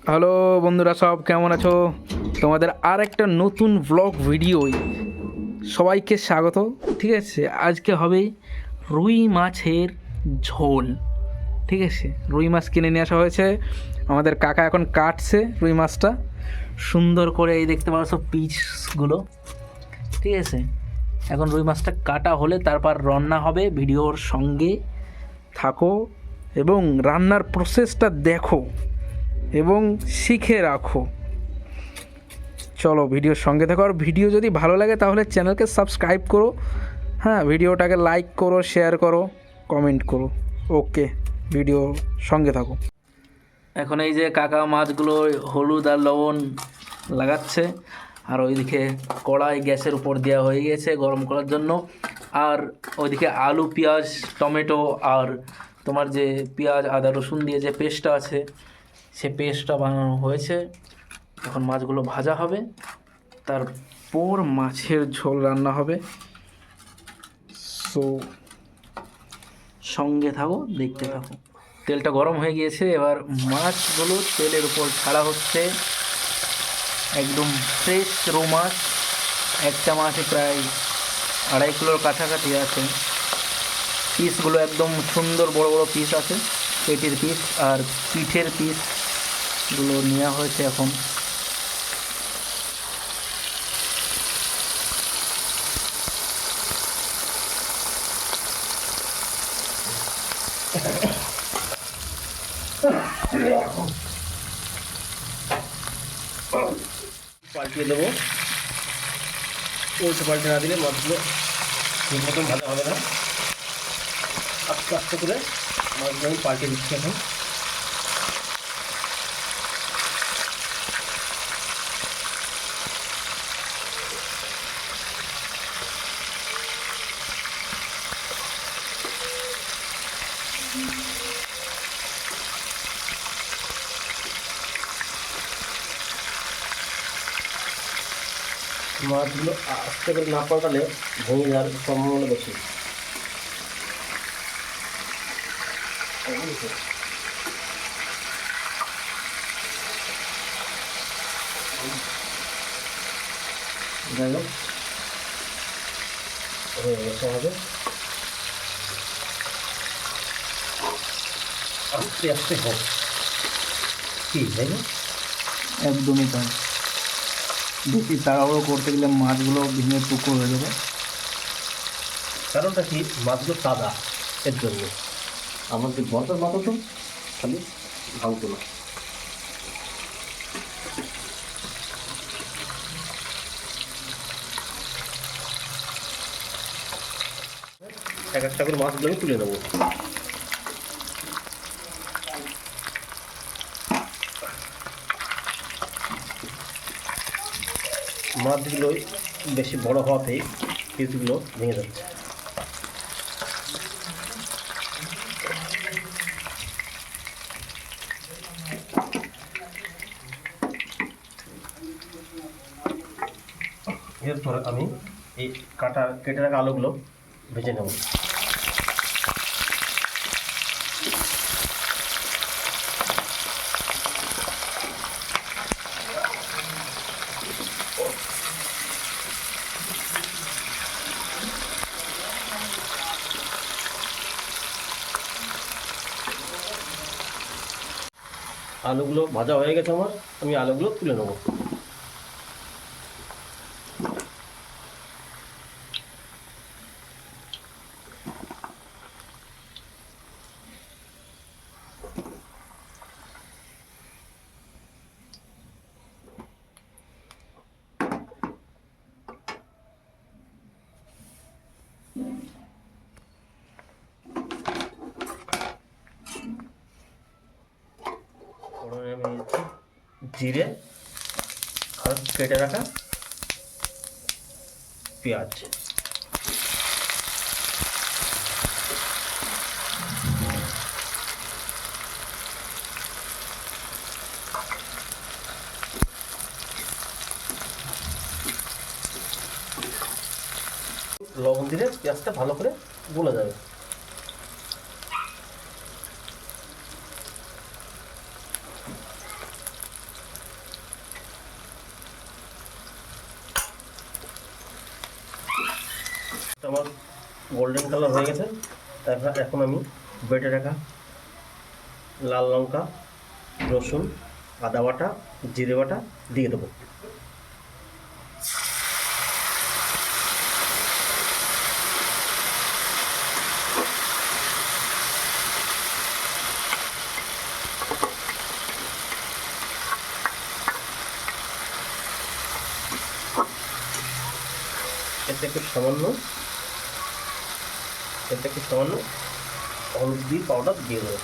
Hello বন্ধুরা, সব কেমন আছো? তোমাদের আর একটা নতুন ব্লগ ভিডিওই সবাইকে স্বাগত। ঠিক আছে, আজকে হবে রুই মাছের ঝোল। ঠিক আছে, রুই মাছ কিনে নিয়ে আসা হয়েছে, আমাদের কাকা এখন কাটছে রুই মাছটা সুন্দর করে। এই দেখতে পাচ্ছ পিসগুলো। ঠিক আছে, এখন রুই মাছটা কাটা হলে তারপর রান্না হবে। ভিডিওর সঙ্গে থাকো এবং রান্নার প্রসেসটা দেখো এবং শিখে রাখো। চলো ভিডিওর সঙ্গে থাকো, আর ভিডিও যদি ভালো লাগে তাহলে চ্যানেলকে সাবস্ক্রাইব করো। হ্যাঁ, ভিডিওটাকে লাইক করো, শেয়ার করো, কমেন্ট করো। ওকে, ভিডিও সঙ্গে থাকো। এখন এই যে কাকা মাছগুলো হলুদ আর লবণ লাগাচ্ছে, আর ওইদিকে কড়াই গ্যাসের উপর দেওয়া হয়ে গেছে গরম করার জন্য। আর ওইদিকে আলু, পেঁয়াজ, টমেটো আর তোমার যে পেঁয়াজ, আদা, রসুন দিয়ে যে পেস্টটা আছে সে পেস্টটা বানানো হয়েছে। এখন মাছগুলো ভাজা হবে, তারপর মাছের ঝোল রান্না হবে। সো সঙ্গে থাকো, দেখতে থাকো। তেলটা গরম হয়ে গিয়েছে, এবার মাছগুলো তেলের উপর ছাড়া হচ্ছে। একদম ফ্রেশ রৌ মাছ, একটা মাছে প্রায় 2.5 কিলোর কাছাকাছি আছে। পিসগুলো একদম সুন্দর বড় বড় পিস আছে, পেটির পিস আর পিঠের পিসগুলো নেওয়া হয়েছে এখন। পাল্টিয়ে দেবো। উল্টো পাল্টে না দিলে মাছগুলো ঠিক মতন ভাজা হবে না। আস্তে আস্তে করে মাছগুলো আমি পাল্টে দিচ্ছি এখন। মাছগুলো আস্তে করে না পাল্টালে ভেঙে যাওয়ার সম্ভাবনা বেশি। যাই হোক, হয়ে গেছে আমাদের। আস্তে আস্তে হোক, কি তাই না? একদমই তাই। বেশি তাড়াহুড়ো করতে গেলে মাছগুলো ভেঙে টুকরো হয়ে যাবে। কারণটা কি, মাছগুলো সাদা, এর জন্য। আমাদের বরফের মাথা তো খালি ভাঙতো না। এক একটা করে মাছগুলো আমি তুলে নেবো। মাছগুলো বেশি বড় হওয়াতেই পিসগুলো ভেঙে যাচ্ছে। এরপর আমি এই কেটে রাখা আলুগুলো ভেজে নেব। আলুগুলো ভাজা হয়ে গেছে আমার, আমি আলুগুলো তুলে নেব। ফোড়নে আমি দিচ্ছি জিরে আর কেটে রাখা পেঁয়াজ। লবণ দিলে পেঁয়াজটা ভালো করে গলে যাবে। আমার গোল্ডেন কালার হয়ে গেছে। তারপর এখন আমি বেটে রাখা লাল লঙ্কা, রসুন, আদা বাটা, জিরে বাটা দিয়ে দেবো। এতে একটু সামান্য হলদি পাউডার দিয়ে দেবো।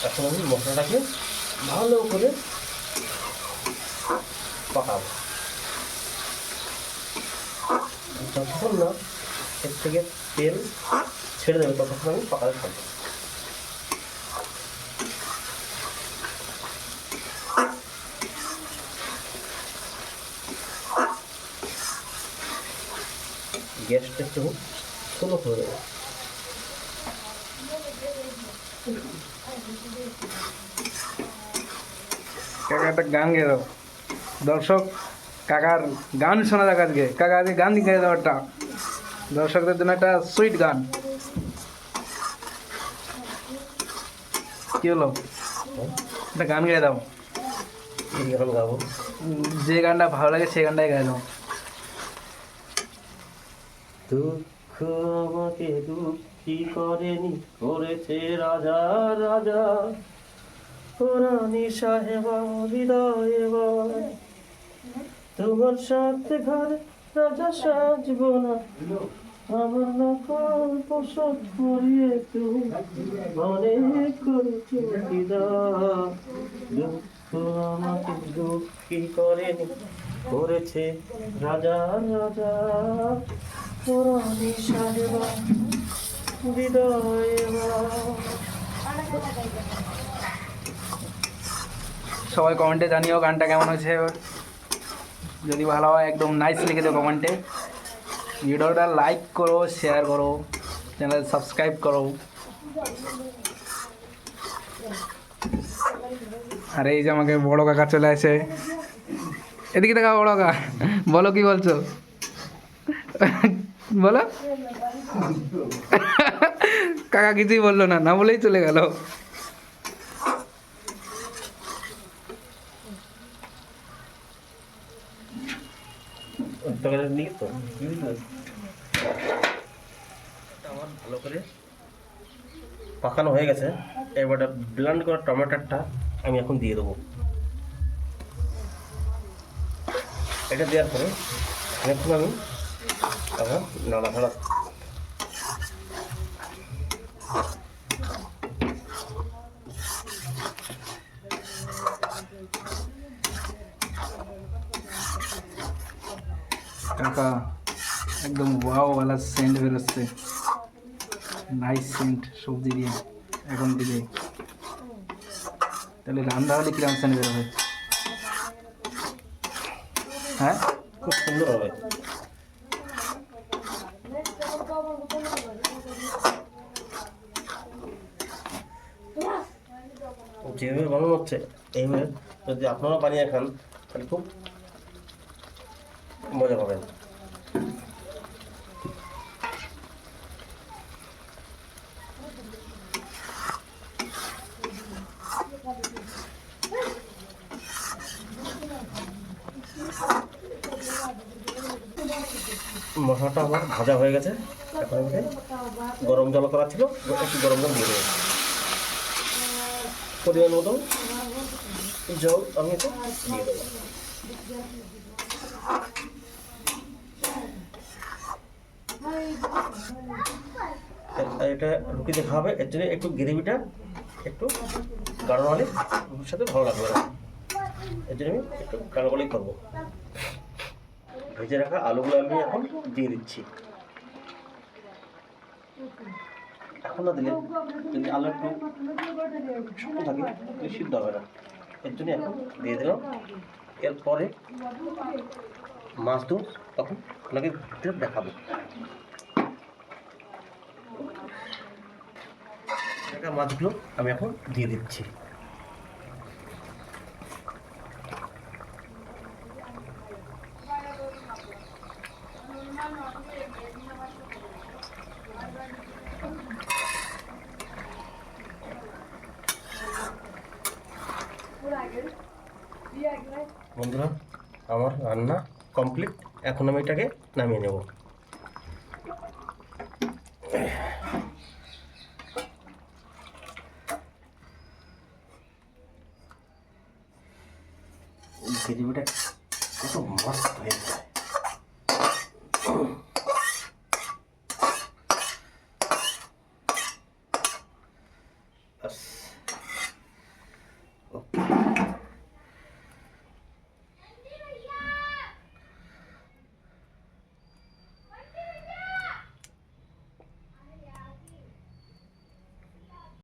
এখন আমি মশলাটাকে ভালো করে পাকাবো। যতক্ষণ না এর থেকে তেল ছেড়ে দেবে ততক্ষণ আমি পাকাতে থাকবো। গ্যাসটা একটু স্লো করে দেবো। কাকা একটা গান গেয়ে দাও, দর্শক কাকার গান শোনা যাক আজকে। কাকা আজকে গান গেয়ে দাও একটা, দর্শকদের জন্য একটা সুইট গান। কি হলো, একটা গান গেয়ে দাও। এই গান গাবো, যে গানটা ভালো লাগে সেই গানটাই গায়ে দাও। দুঃখ আমাকে দুঃখী করেনি, করেছে রাজা রাজা, রানী সাহেবা হৃদয়ে বল, তোমার সাথে ঘরে রাজা সাজব না, আমার নকল পোশাক পরিয়ে তুমি মনে করছো হৃদয়। দুঃখ আমাকে দুঃখী করেনি, করেছে রাজা রাজা, রানী সাহেবা হৃদয়ে বল। সবাই কমেন্টে জানিও গানটা কেমন হয়েছে। যদি ভালো হয় একদম নাইস লিখে দিও কমেন্টে। ভিডিওটা লাইক করো, শেয়ার করো, চ্যানেল সাবস্ক্রাইব করো। আর এই যে আমাকে বড় কাকা চলে আসে, এদিকে দেখা বড় কাকা, বলো কি বলছো, বলো। কাকা কিছুই বললো না, না বলেই চলে গেল। আমার ভালো করে পাকানো হয়ে গেছে। এবার ব্লেন্ড করা টমেটোটা আমি এখন দিয়ে দেবো। এটা দেওয়ার পরে এখন আমি আবার নাড়াচাড়া কাকা একদম ওয়াওওয়ালা সেন্ট বেরোচ্ছে, নাইস সেন্ট সবজি দিয়ে এখন দিকে। তাহলে রান্না হলে কিরকম সেন্ট বেরোবে? হ্যাঁ, খুব সুন্দর হবে। যেভাবে বানানো হচ্ছে এইভাবে যদি আপনারা বানিয়ে খান তাহলে খুব মজা পাবেন। মশলাটা আমার ভাজা হয়ে গেছে। এখন আমি গরম জল করা ছিল, একটু গরম জল দিয়ে দেবো। পরিমাণ মতো জল আমি একটু দিয়ে দেবো। এটা রুটিতে খাওয়াবে, এর জন্য একটু গ্রেভিটা একটু গাঢ় হলে রুটির সাথে ভালো লাগবে না, এর জন্য আমি একটু গাঢ় হলেই করবো। ভেজে রাখা আলুগুলো আমি এখন দিয়ে দিচ্ছি। এখন না দিলে যদি আলু একটু শুকনো থাকে সিদ্ধ হবে না, এর জন্য এখন দিয়ে দিলাম। এরপরে মাছ দেবো, তখন আপনাকে দেখাবো। মাছগুলো আমি এখন দিয়ে দিচ্ছি। বন্ধুরা, আমার রান্না কমপ্লিট। এখন আমি এটাকে নামিয়ে নেব।